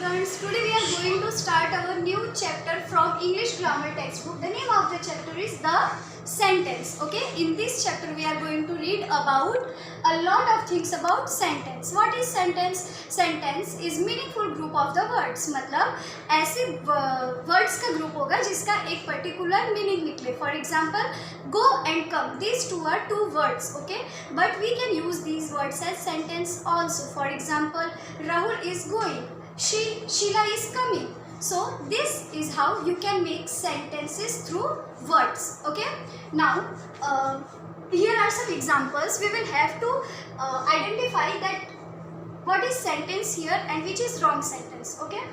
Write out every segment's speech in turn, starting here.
students, today we are going to start our new chapter from English grammar textbook. The name of the chapter is the sentence. Okay, in this chapter we are going to read about a lot of things about sentence. What is sentence? Sentence is meaningful group of the words. मतलब ऐसे words का group होगा जिसका एक particular meaning निकले. For example, go and come. These two are two words. Okay, but we can use these words as sentence also. For example, Rahul is going. Sheila is coming. So this is how you can make sentences through words. Okay. Now here are some examples. We will have to identify that what is sentence here and which is wrong sentence. Okay.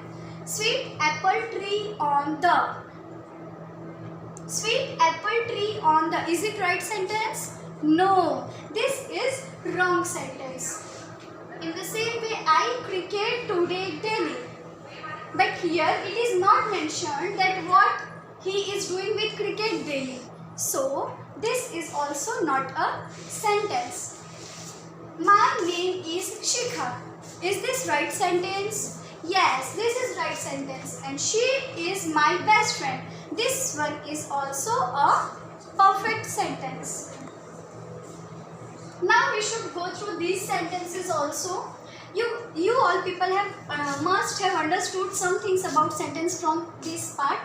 Sweet apple tree on the. Sweet apple tree on the. Is it right sentence? No. This is wrong sentence. In the same way, I cricket today daily. But here it is not mentioned that what he is doing with cricket daily. So this is also not a sentence. My name is Shikha. Is this right sentence? Yes, this is right sentence. And she is my best friend. This one is also a perfect sentence. Now we should go through these sentences also. You all people have must have understood some things about sentence from this part.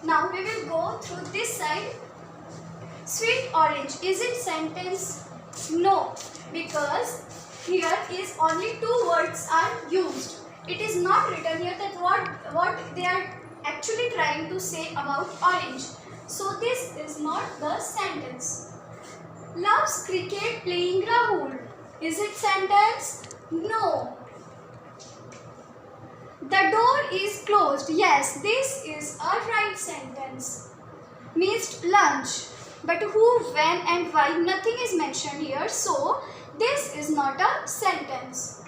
Now we will go through this side. Sweet orange. Is it sentence? No, because here is only two words are used. It is not written here that what they are actually trying to say about orange. So this is not the sentence. Loves cricket playing Rahul. Is it sentence? No. The door is closed. Yes, this is a right sentence. Missed lunch. But who, when and why, nothing is mentioned here. So, this is not a sentence.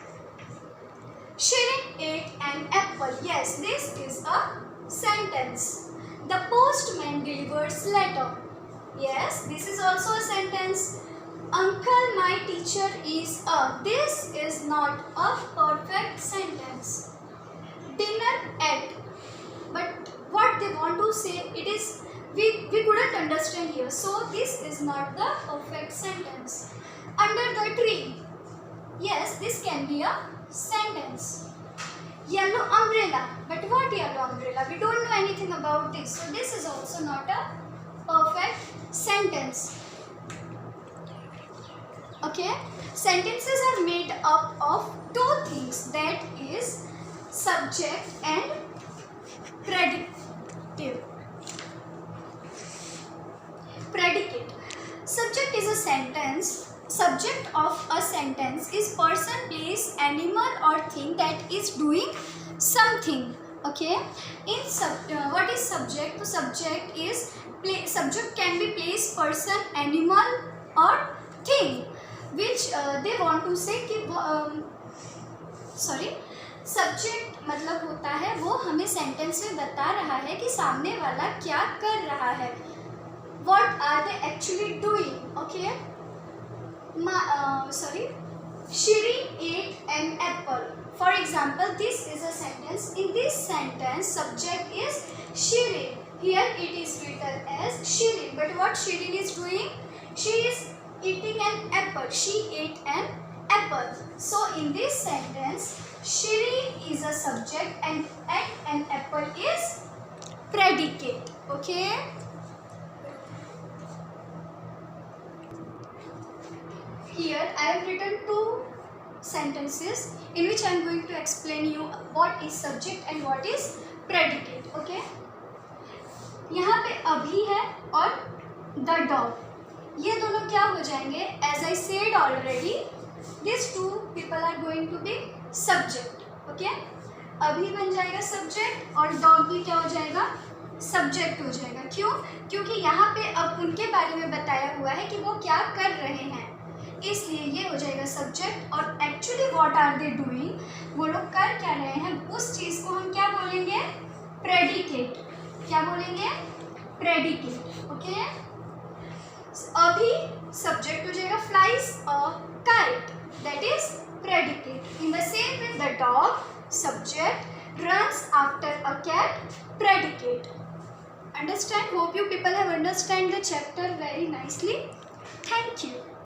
Shirin ate an apple. Yes, this is a sentence. The postman delivers letter. Yes, this is also a sentence. Uncle, my teacher is a. This is not a perfect sentence. Dinner at. But what they want to say, it is, we couldn't understand here. So this is not the perfect sentence. Under the tree. Yes, this can be a sentence. Yellow umbrella. But what yellow umbrella? We don't know anything about this. So this is also not a perfect sentence. Okay, sentences are made up of two things, that is subject and predicate. Subject is a sentence. Subject of a sentence is person, place, animal or thing that is doing something. Okay, what is subject? So subject is subject can be place, person, animal or thing, which they want to say कि subject मतलब होता है वो हमें sentence में बता रहा है कि सामने वाला क्या कर रहा है. What are they actually doing? Okay. Shirin ate an apple. For example, this is a sentence. In this sentence, subject is Shirin. Here it is written as Shirin. But what Shirin is doing? She is eating an apple. She ate an apple. So in this sentence, Shirin is a subject and an apple is predicate. Okay. Here I have written two sentences in which I am going to explain you what is subject and what is predicate. Okay. यहाँ पे अभी है और the dog. ये दोनों क्या हो जाएंगे? As I said already, these two people are going to be subject. Okay? अभी बन जाएगा subject और dog भी क्या हो जाएगा? Subject हो जाएगा. क्यों? क्योंकि यहाँ पे अब उनके बारे में बताया हुआ है कि वो क्या कर रहे हैं, इसलिए ये हो जाएगा subject. और actually what are they doing? वो लोग कर क्या रहे हैं, उस चीज़ को हम क्या बोलेंगे? Predicate. क्या बोलेंगे? Predicate. Okay? अभी subject हो जाएगा flies a kite. That is predicate. In the same way, the dog subject runs after a cat, predicate. Understand? Hope you people have understand the chapter very nicely. Thank you.